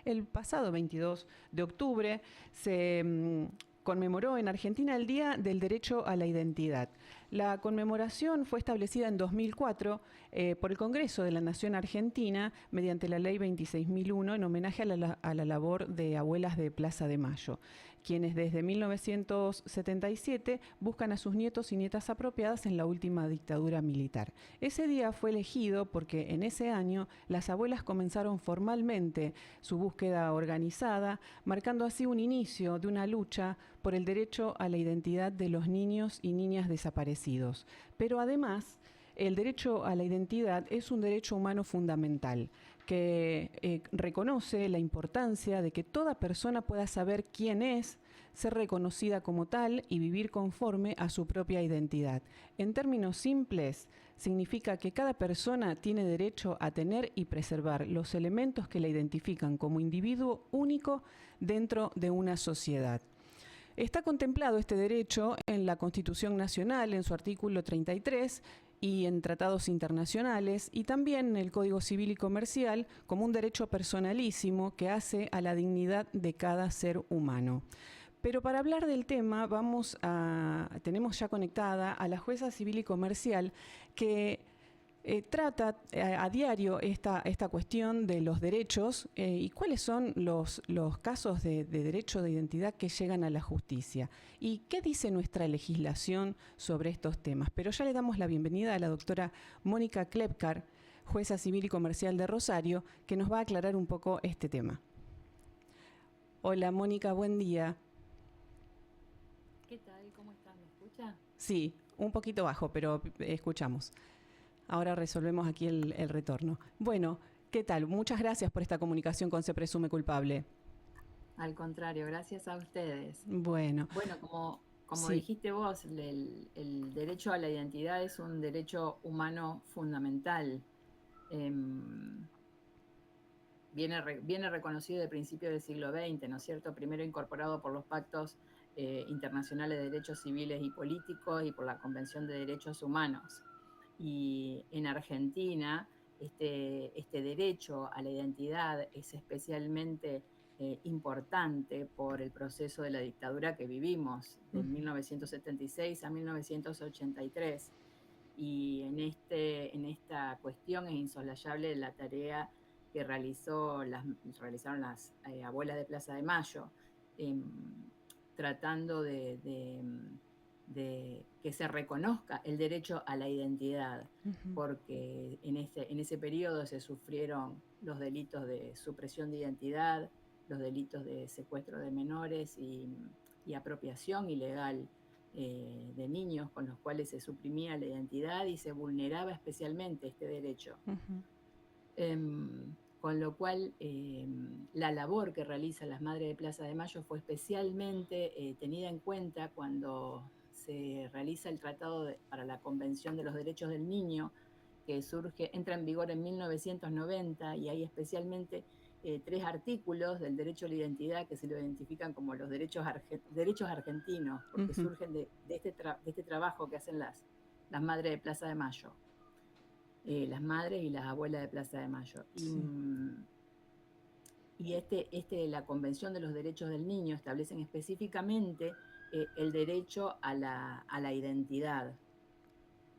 El pasado 22 de octubre se conmemoró en Argentina el Día del Derecho a la Identidad. La conmemoración fue establecida en 2004 por el Congreso de la Nación Argentina mediante la Ley 26.001 en homenaje a la labor de abuelas de Plaza de Mayo, quienes desde 1977 buscan a sus nietos y nietas apropiadas en la última dictadura militar. Ese día fue elegido porque en ese año las abuelas comenzaron formalmente su búsqueda organizada, marcando así un inicio de una lucha por el derecho a la identidad de los niños y niñas desaparecidos. Pero además, el derecho a la identidad es un derecho humano fundamental que reconoce la importancia de que toda persona pueda saber quién es, ser reconocida como tal y vivir conforme a su propia identidad. En términos simples, significa que cada persona tiene derecho a tener y preservar los elementos que la identifican como individuo único dentro de una sociedad. Está contemplado este derecho en la Constitución Nacional, en su artículo 33, y en tratados internacionales, y también en el Código Civil y Comercial como un derecho personalísimo que hace a la dignidad de cada ser humano. Pero para hablar del tema tenemos ya conectada a la jueza civil y comercial que trata a diario esta cuestión de los derechos y cuáles son los casos de derecho de identidad que llegan a la justicia y qué dice nuestra legislación sobre estos temas. Pero ya le damos la bienvenida a la doctora Mónica Klepkar, jueza civil y comercial de Rosario, que nos va a aclarar un poco este tema. Hola Mónica, buen día. ¿Qué tal? ¿Cómo estás? ¿Me escucha? Sí, un poquito bajo, pero escuchamos. Ahora resolvemos aquí el retorno. Bueno, ¿qué tal? Muchas gracias por esta comunicación con Se Presume Culpable. Al contrario, gracias a ustedes. Bueno, Bueno, como sí. dijiste vos, el derecho a la identidad es un derecho humano fundamental. Em, viene reconocido de principios del siglo XX, ¿no es cierto? Primero incorporado por los pactos internacionales de derechos civiles y políticos y por la Convención de Derechos Humanos. Y en Argentina, este derecho a la identidad es especialmente importante por el proceso de la dictadura que vivimos, de 1976 a 1983. Y en esta cuestión es insoslayable la tarea que realizaron las abuelas de Plaza de Mayo, eh, tratando de que se reconozca el derecho a la identidad, porque en ese periodo se sufrieron los delitos de supresión de identidad, los delitos de secuestro de menores y apropiación ilegal de niños, con los cuales se suprimía la identidad y se vulneraba especialmente este derecho. Con lo cual, la labor que realizan las Madres de Plaza de Mayo fue especialmente tenida en cuenta cuando se realiza el para la Convención de los Derechos del Niño, que entra en vigor en 1990, y hay especialmente 3 artículos del derecho a la identidad que se lo identifican como los derechos argentinos, porque surgen de este trabajo que hacen las Madres de Plaza de Mayo, las madres y las abuelas de Plaza de Mayo. Sí. La Convención de los Derechos del Niño establecen específicamente el derecho a la identidad.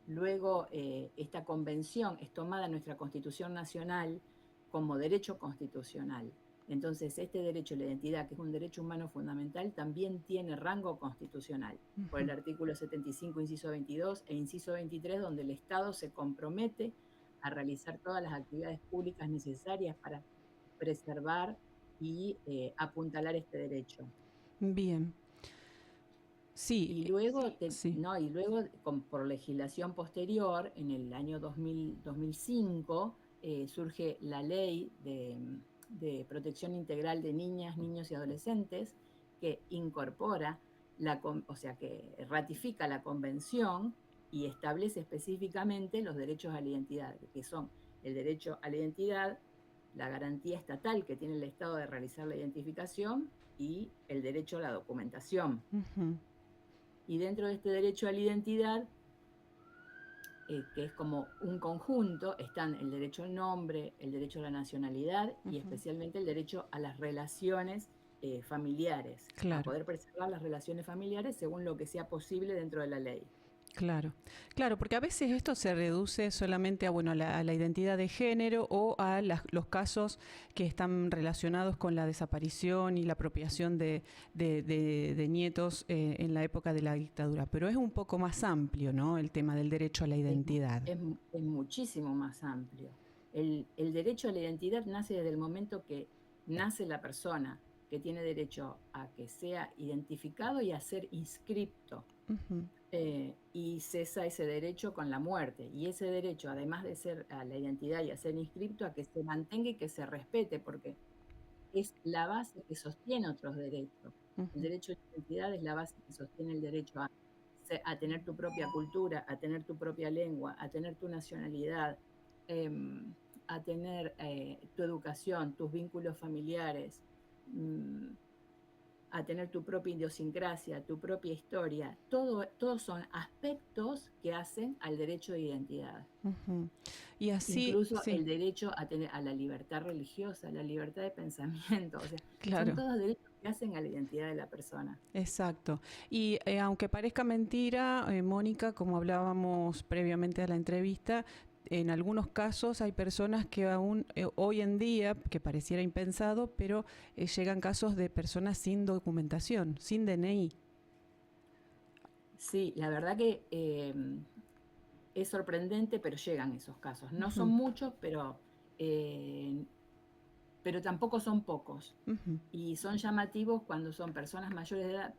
Luego, esta convención es tomada en nuestra Constitución Nacional como derecho constitucional. Entonces, este derecho a la identidad, que es un derecho humano fundamental, también tiene rango constitucional por el artículo 75, inciso 22 e inciso 23, donde el Estado se compromete a realizar todas las actividades públicas necesarias para preservar y apuntalar este derecho. Bien. Sí, Y luego, sí. no, por legislación posterior, en el año 2005, surge la ley de protección integral de niñas, niños y adolescentes, que incorpora, o sea, que ratifica la convención y establece específicamente los derechos a la identidad, que son el derecho a la identidad, la garantía estatal que tiene el Estado de realizar la identificación y el derecho a la documentación. Y dentro de este derecho a la identidad que es como un conjunto, están el derecho al nombre, el derecho a la nacionalidad y especialmente el derecho a las relaciones familiares, a Claro. poder preservar las relaciones familiares según lo que sea posible dentro de la ley. Claro, claro, porque a veces esto se reduce solamente a, bueno, a la identidad de género o a los casos que están relacionados con la desaparición y la apropiación de nietos en la época de la dictadura. Pero es un poco más amplio, ¿no? El tema del derecho a la Es, identidad. es muchísimo más amplio. El derecho a la identidad nace desde el momento que nace la persona, que tiene derecho a que sea identificado y a ser inscripto. Ujú. Y cesa ese derecho con la muerte. Y ese derecho, además de ser a la identidad y a ser inscripto, a que se mantenga y que se respete, porque es la base que sostiene otros derechos. El Ujú. derecho a la identidad es la base que sostiene el derecho a tener tu propia cultura, a tener tu propia lengua, a tener tu nacionalidad, a tener tu educación, tus vínculos familiares, a tener tu propia idiosincrasia, tu propia historia. Todos son aspectos que hacen al derecho de identidad. Ujú. Y así, Incluso sí, el derecho a la libertad religiosa, la libertad de pensamiento, o sea, son claro. todos derechos que hacen a la identidad de la persona. Exacto. Y aunque parezca mentira, Mónica, como hablábamos previamente a la entrevista, en algunos casos hay personas que aún hoy en día, que pareciera impensado, pero llegan casos de personas sin documentación, sin DNI. Sí, la verdad que es sorprendente, pero llegan esos casos. No son Ujú, muchos, eh, pero tampoco son pocos. ujú. Y son llamativos cuando son personas mayores de edad,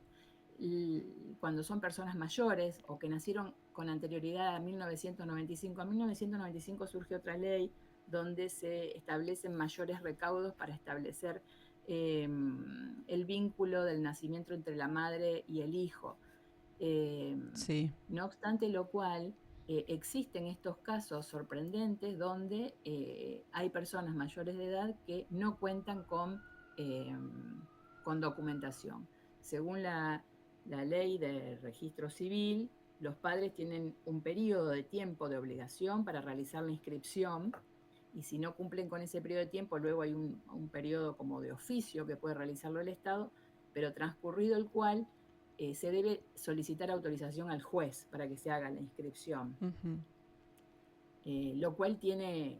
cuando son personas mayores o que nacieron con anterioridad a 1995. A 1995 surge otra ley donde se establecen mayores recaudos para establecer el vínculo del nacimiento entre la madre y el hijo. Eh, Sí. no obstante lo cual, existen estos casos sorprendentes donde hay personas mayores de edad que no cuentan eh, con documentación. Según la ley de registro civil, los padres tienen un periodo de tiempo de obligación para realizar la inscripción y si no cumplen con ese periodo de tiempo, luego hay un periodo como de oficio que puede realizarlo el Estado, pero transcurrido el cual se debe solicitar autorización al juez para que se haga la inscripción, Ujú. lo cual tiene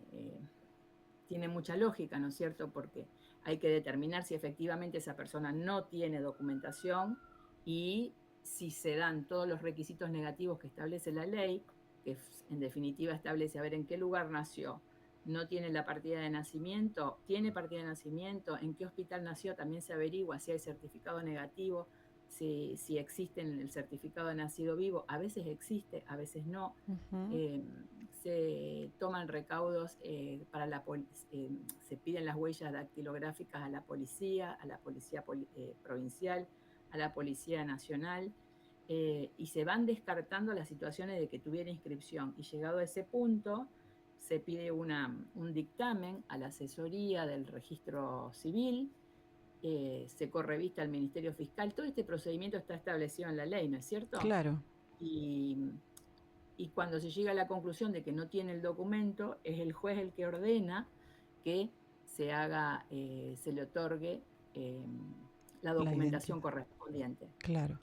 mucha lógica, ¿no es cierto? Porque hay que determinar si efectivamente esa persona no tiene documentación y si se dan todos los requisitos negativos que establece la ley, que en definitiva establece a ver en qué lugar nació, no tiene la partida de nacimiento, tiene partida de nacimiento, en qué hospital nació, también se averigua si hay certificado negativo, si existe el certificado de nacido vivo, a veces existe, a veces no. Ujú. Eh, Se toman recaudos se piden las huellas dactilográficas a la policía provincial, a la policía nacional, y se van descartando las situaciones de que tuviera inscripción. Y llegado a ese punto, se pide un dictamen a la asesoría del registro civil, se corre vista al Ministerio Fiscal. Todo este procedimiento está establecido en la ley, ¿no es cierto? Claro. Y y cuando se llega a la conclusión de que no tiene el documento, es el juez el que ordena que se le otorgue eh, la La identidad. documentación correspondiente. Claro.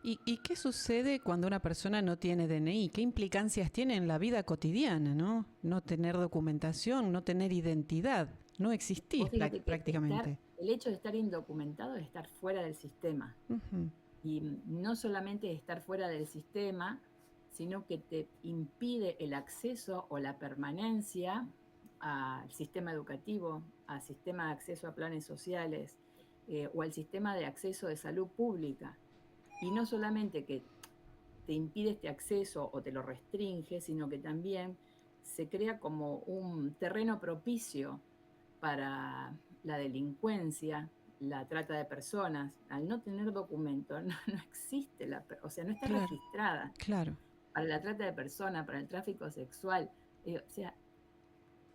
Y qué sucede cuando una persona no tiene DNI? ¿Qué implicancias tiene en la vida cotidiana, no? No tener documentación, no tener identidad, no existís Vos fíjate que prácticamente. el hecho de estar indocumentado es estar fuera del sistema. Ujú. Y no solamente estar fuera del sistema, sino que te impide el acceso o la permanencia al sistema educativo, al sistema de acceso a planes sociales o al sistema de acceso de salud pública. Y no solamente que te impide este acceso o te lo restringe, sino que también se crea como un terreno propicio para la delincuencia, la trata de personas. Al no tener documento, no existe, o sea, no está Claro, registrada claro. para la trata de personas, para el tráfico sexual. O sea,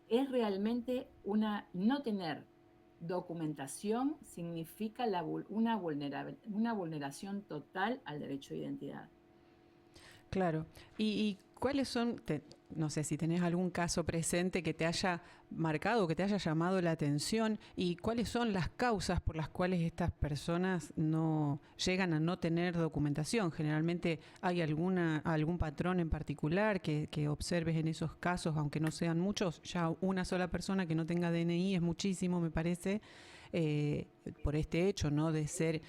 es realmente no tener documentación significa una vulneración total al derecho de identidad. Claro. Y ¿Cuáles son, no sé si tenés algún caso presente que te haya marcado, que te haya llamado la atención, y cuáles son las causas por las cuales estas personas no llegan a no tener documentación? Generalmente hay algún patrón en particular que observes en esos casos, aunque no sean muchos. Ya una sola persona que no tenga DNI es muchísimo, me parece, por este hecho, ¿no? De ser,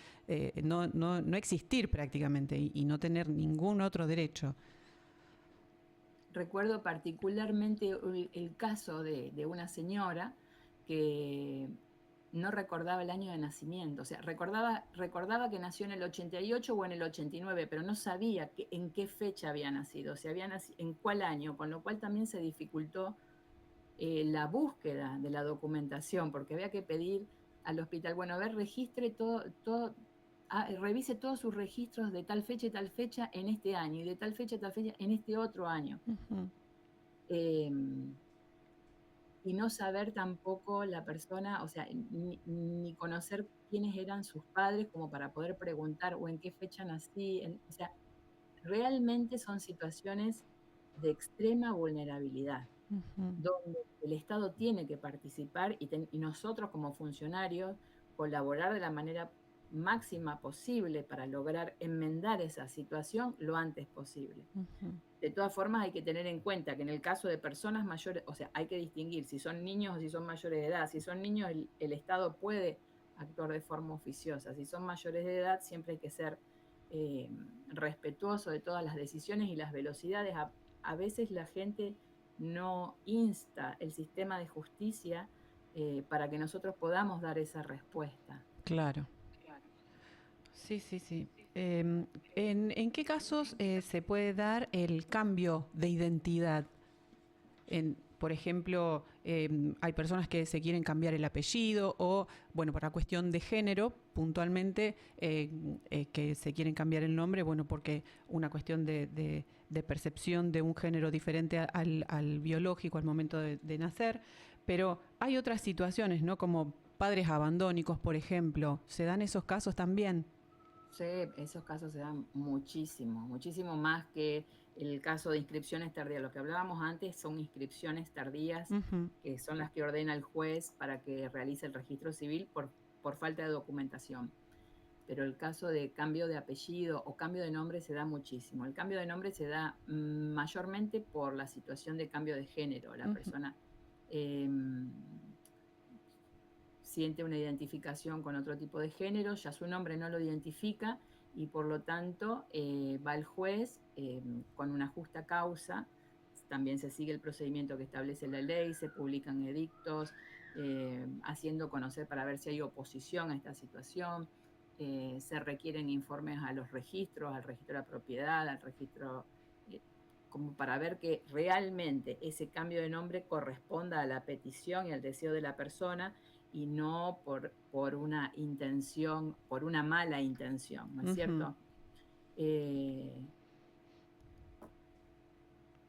no existir prácticamente y no tener ningún otro derecho. Recuerdo particularmente el caso de una señora que no recordaba el año de nacimiento, o sea, recordaba que nació en el 88 o en el 89, pero no sabía en qué fecha había nacido, o sea, había nacido, en cuál año, con lo cual también se dificultó la búsqueda de la documentación, porque había que pedir al hospital, bueno, a ver, registre revise todos sus registros de tal fecha y tal fecha en este año, y de tal fecha y tal fecha en este otro año. Uh-huh. Y no saber tampoco la persona, o sea, ni conocer quiénes eran sus padres como para poder preguntar o en qué fecha nací. O sea, realmente son situaciones de extrema vulnerabilidad, Uh-huh. donde el Estado tiene que participar y nosotros como funcionarios colaborar de la manera máxima posible para lograr enmendar esa situación lo antes posible. Uh-huh. De todas formas, hay que tener en cuenta que en el caso de personas mayores, o sea, hay que distinguir si son niños o si son mayores de edad. Si son niños, el Estado puede actuar de forma oficiosa. Si son mayores de edad, siempre hay que ser respetuoso de todas las decisiones y las velocidades. A veces la gente no insta el sistema de justicia para que nosotros podamos dar esa respuesta. Claro. Sí, sí, sí. ¿En qué casos se puede dar el cambio de identidad? Por ejemplo, hay personas que se quieren cambiar el apellido o, bueno, por la cuestión de género, puntualmente, que se quieren cambiar el nombre, bueno, porque una cuestión de percepción de un género diferente al biológico al momento de nacer. Pero hay otras situaciones, ¿no? Como padres abandónicos, por ejemplo. ¿Se dan esos casos también? Sí, esos casos se dan muchísimo, muchísimo más que el caso de inscripciones tardías. Lo que hablábamos antes son inscripciones tardías, Uh-huh. que son las que ordena el juez para que realice el registro civil por falta de documentación. Pero el caso de cambio de apellido o cambio de nombre se da muchísimo. El cambio de nombre se da mayormente por la situación de cambio de género. La Uh-huh. persona siente una identificación con otro tipo de género, ya su nombre no lo identifica y por lo tanto va al juez con una justa causa. También se sigue el procedimiento que establece la ley, se publican edictos, haciendo conocer para ver si hay oposición a esta situación. Se requieren informes a los registros, al registro de la propiedad, al registro, como para ver que realmente ese cambio de nombre corresponda a la petición y al deseo de la persona y no por una intención, por una mala intención, ¿no es cierto?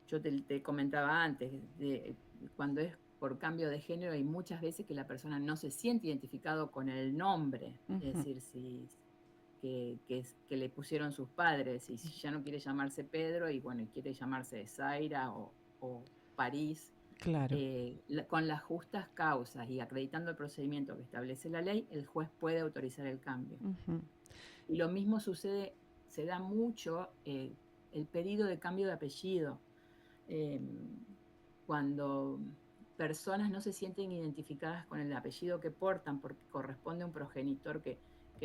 Yo te comentaba antes, cuando es por cambio de género hay muchas veces que la persona no se siente identificado con el nombre, es decir, que le pusieron sus padres, y si ya no quiere llamarse Pedro y bueno, quiere llamarse Zaira o París. Claro. Con las justas causas y acreditando el procedimiento que establece la ley, el juez puede autorizar el cambio. Uh-huh. Y lo mismo sucede, se da mucho el pedido de cambio de apellido. Cuando personas no se sienten identificadas con el apellido que portan porque corresponde a un progenitor que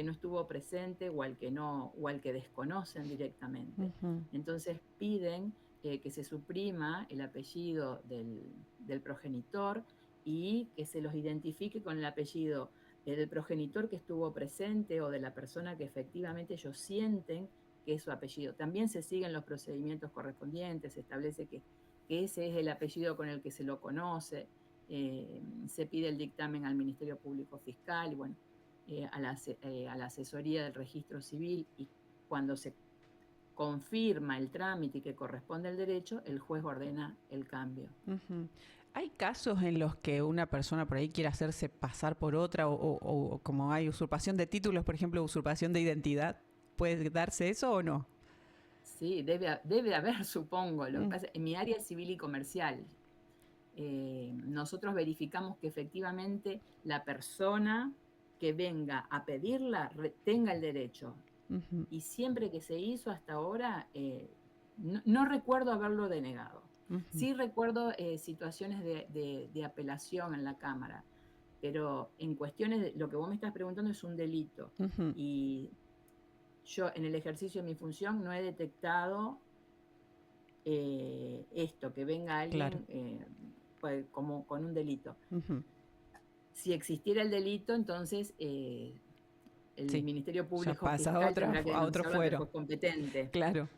no estuvo presente o al que desconocen directamente. Uh-huh. Entonces piden que se suprima el apellido del progenitor y que se los identifique con el apellido del progenitor que estuvo presente o de la persona que efectivamente ellos sienten que es su apellido. También se siguen los procedimientos correspondientes, se establece que ese es el apellido con el que se lo conoce, se pide el dictamen al Ministerio Público Fiscal y bueno, a la asesoría del registro civil, y cuando se confirma el trámite y que corresponde al derecho, el juez ordena el cambio. Uh-huh. ¿Hay casos en los que una persona por ahí quiere hacerse pasar por otra o como hay usurpación de títulos, por ejemplo, usurpación de identidad? ¿Puede darse eso o no? Sí, debe haber, supongo. Lo que Mm, pasa, en mi área es civil y comercial. Nosotros verificamos que efectivamente la persona que venga a pedirla tenga el derecho. ujú, Y siempre que se hizo hasta ahora, no recuerdo haberlo denegado. ujú, Sí recuerdo situaciones de apelación en la Cámara, pero en cuestiones de lo que vos me estás preguntando es un delito. ujú. Y yo en el ejercicio de mi función no he detectado esto, que venga Claro. alguien pues, como con un delito. Ujú. Si existiera el delito, entonces el Sí, Ministerio ya Público pasa Fiscal tendrá que a otro denunciarlo ante el fuero. juez competente. Claro,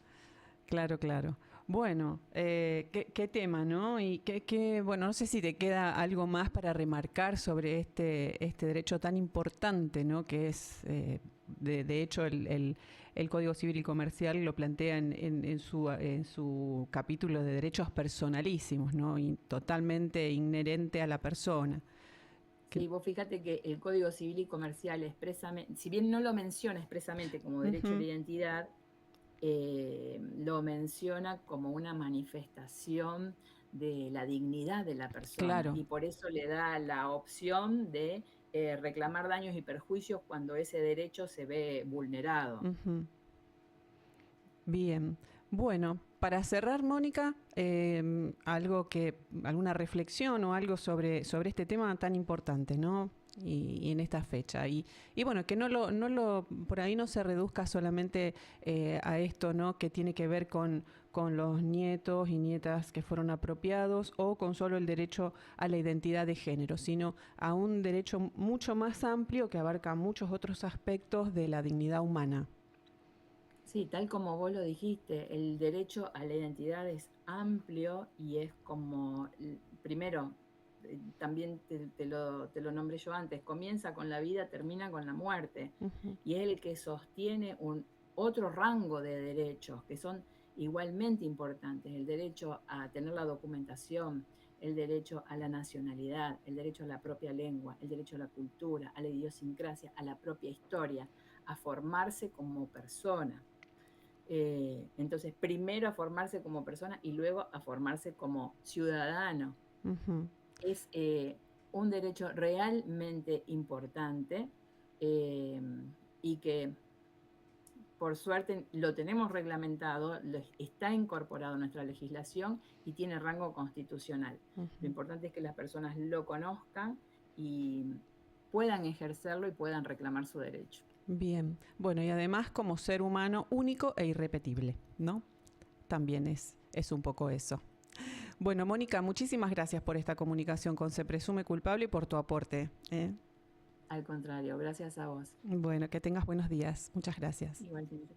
claro, claro. Bueno, qué tema, ¿no? Y bueno, no sé si te queda algo más para remarcar sobre este derecho tan importante, ¿no? Que es, de hecho, el Código Civil y Comercial lo plantea en su capítulo de derechos personalísimos, ¿no? Y totalmente inherente a la persona. Que- Sí, vos fíjate que el Código Civil y Comercial expresamente, si bien no lo menciona expresamente como derecho a la Ujú, identidad, lo menciona como una manifestación de la dignidad de la persona claro. y por eso le da la opción de reclamar daños y perjuicios cuando ese derecho se ve vulnerado. Ujú. Bien, bueno, para cerrar, Mónica, alguna reflexión o algo sobre este tema tan importante, ¿no? Y en esta fecha. Y bueno, que por ahí no se reduzca solamente a esto, ¿no? Que tiene que ver con los nietos y nietas que fueron apropiados o con solo el derecho a la identidad de género, sino a un derecho mucho más amplio que abarca muchos otros aspectos de la dignidad humana. Sí, tal como vos lo dijiste, el derecho a la identidad es amplio y es como, primero, también te lo nombré yo antes, comienza con la vida, termina con la muerte, Ujú, y es el que sostiene otro rango de derechos que son igualmente importantes, el derecho a tener la documentación, el derecho a la nacionalidad, el derecho a la propia lengua, el derecho a la cultura, a la idiosincrasia, a la propia historia, a formarse como persona. Entonces, primero a formarse como persona y luego a formarse como ciudadano. ujú. Es un derecho realmente importante eh, y que por suerte lo tenemos reglamentado, está incorporado en nuestra legislación y tiene rango constitucional. Lo Ujú. importante es que las personas lo conozcan y puedan ejercerlo y puedan reclamar su derecho. Bien, bueno, y además como ser humano único e irrepetible, ¿no? También es un poco eso. Bueno, Mónica, muchísimas gracias por esta comunicación con Se Presume Culpable y por tu aporte. ¿Eh? Al contrario, gracias a vos. Bueno, que tengas buenos días. Muchas gracias. Igualmente.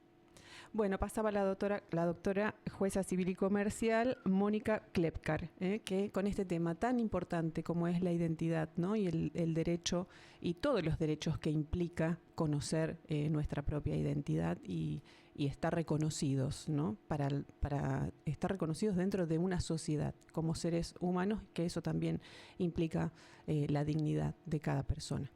Bueno, pasaba la doctora jueza civil y comercial Mónica Klepkar, que con este tema tan importante como es la identidad, ¿no? Y el derecho y todos los derechos que implica conocer nuestra propia identidad y estar reconocidos, ¿no? Para estar reconocidos dentro de una sociedad como seres humanos, que eso también implica la dignidad de cada persona.